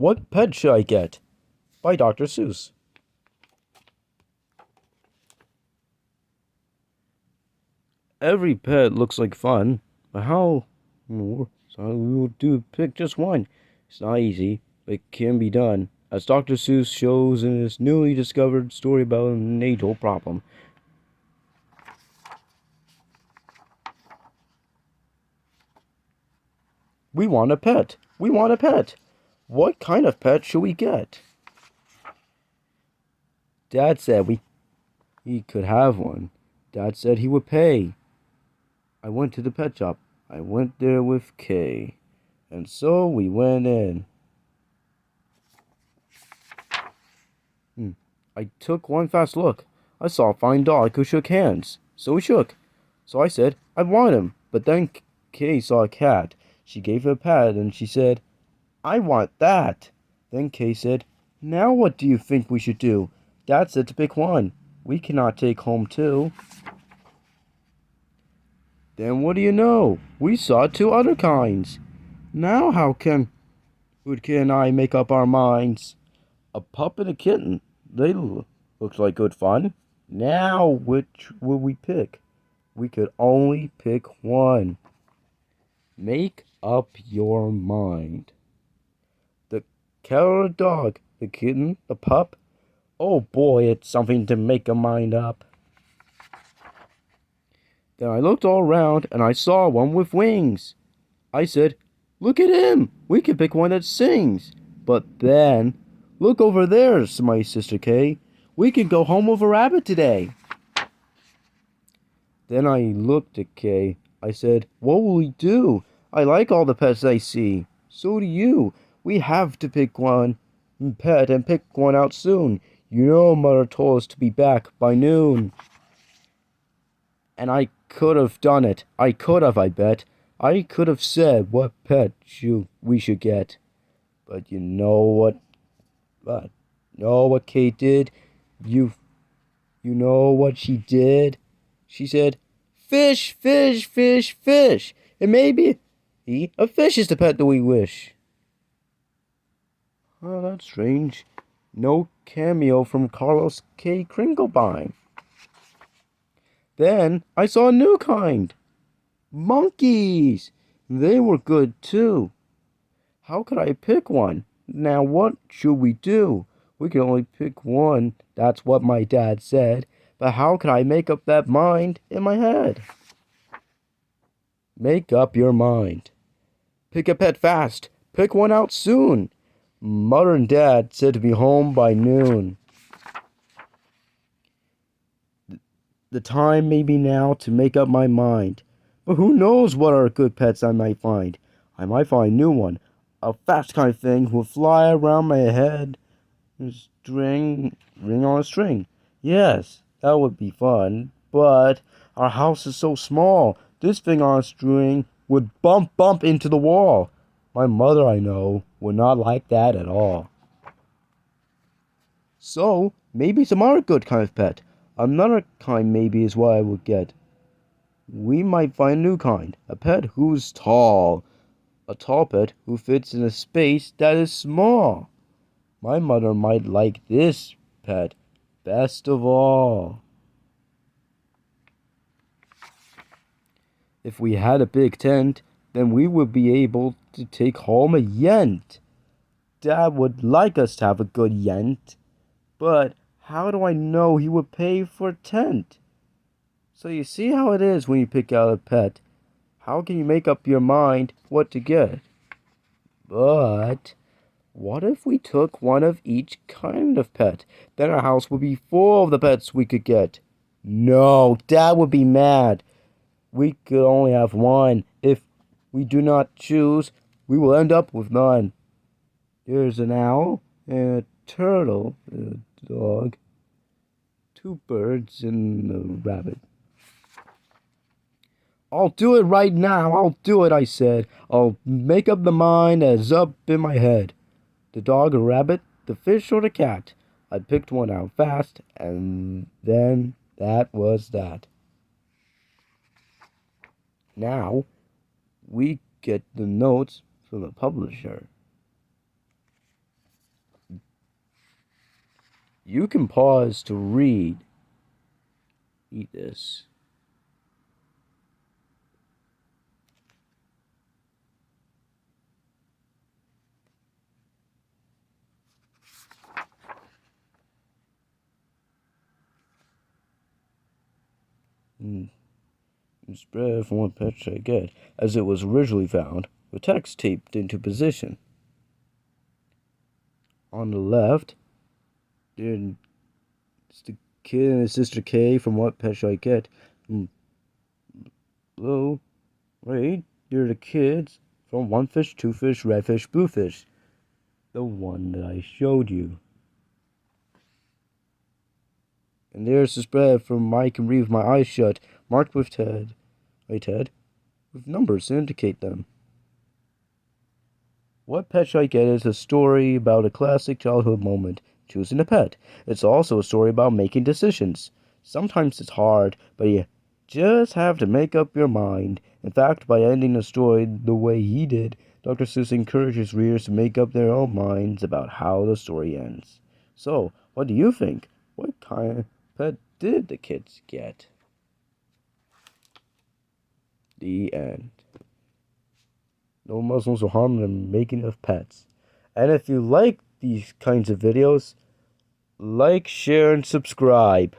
What pet should I get? By Dr. Seuss. Every pet looks like fun, but how? So we will do pick just one. It's not easy, but it can be done. As Dr. Seuss shows in his newly discovered story about an age-old problem. We want a pet. We want a pet. What kind of pet should we get? Dad said he could have one. Dad said he would pay. I went to the pet shop. I went there with Kay. And so we went in. I took one fast look. I saw a fine dog who shook hands. So we shook. So I said, I want him. But then Kay saw a cat. She gave it a pat and she said, I want that. Then Kay said, now what do you think we should do? Dad said to pick one. We cannot take home two. Then what do you know? We saw two other kinds. Now how can I make up our minds? A pup and a kitten. They looks like good fun. Now which will we pick? We could only pick one. Make up your mind. The cat or the dog, the kitten, the pup. Oh boy, it's something to make a mind up. Then I looked all around and I saw one with wings. I said, look at him. We can pick one that sings. But then, look over there, my sister Kay. We can go home with a rabbit today. Then I looked at Kay. I said, what will we do? I like all the pets I see. So do you. We have to pick one pet and pick one out soon. You know Mother told us to be back by noon. And I could have done it. I bet. I could have said what pet we should get. But you know what? But know what Kate did? You know what she did? She said, fish, fish, fish, fish. And maybe a fish is the pet that we wish. Oh, that's strange. No cameo from Carlos K. Kringlebine. Then I saw a new kind. Monkeys. They were good too. How could I pick one? Now what should we do? We can only pick one. That's what my dad said. But how can I make up that mind in my head? Make up your mind. Pick a pet fast. Pick one out soon. Mother and Dad said to be home by noon. The time may be now to make up my mind. But who knows what are good pets I might find. I might find a new one. A fast kind of thing who will fly around my head. Ring on a string. Yes, that would be fun. But our house is so small. This thing on a string would bump into the wall. My mother, I know, would not like that at all. So, maybe some other good kind of pet. Another kind maybe is what I would get. We might find a new kind. A pet who's tall. A tall pet who fits in a space that is small. My mother might like this pet best of all. If we had a big tent, then we would be able to take home a yent. Dad would like us to have a good yent, but how do I know he would pay for a tent? So you see how it is when you pick out a pet. How can you make up your mind what to get? But what if we took one of each kind of pet? Then our house would be full of the pets we could get. No, Dad would be mad. We could only have one. If we do not choose, we will end up with none. There's an owl and a turtle, a dog, two birds, and a rabbit. I'll do it right now. I'll do it, I said. I'll make up the mind that's up in my head. The dog or rabbit, the fish or the cat. I picked one out fast, and then that was that. Now, we get the notes from the publisher. You can pause to read. Eat this. Mm. Spread from one picture I get, as it was originally found, with text taped into position. On the left, there's the kid and his sister Kay from What Pet Shall I Get. Below, right, there are the kids from One Fish, Two Fish, Red Fish, Blue Fish. The one that I showed you. And there's the spread from Mike and Reeve with my eyes shut, marked with Ted. Hey Ted, with numbers to indicate them. What Pet Shall I Get is a story about a classic childhood moment, choosing a pet. It's also a story about making decisions. Sometimes it's hard, but you just have to make up your mind. In fact, by ending the story the way he did, Dr. Seuss encourages readers to make up their own minds about how the story ends. So, what do you think? What kind of pet did the kids get? The end. No Muslims will harm the making of pets. And if you like these kinds of videos, like, share, and subscribe.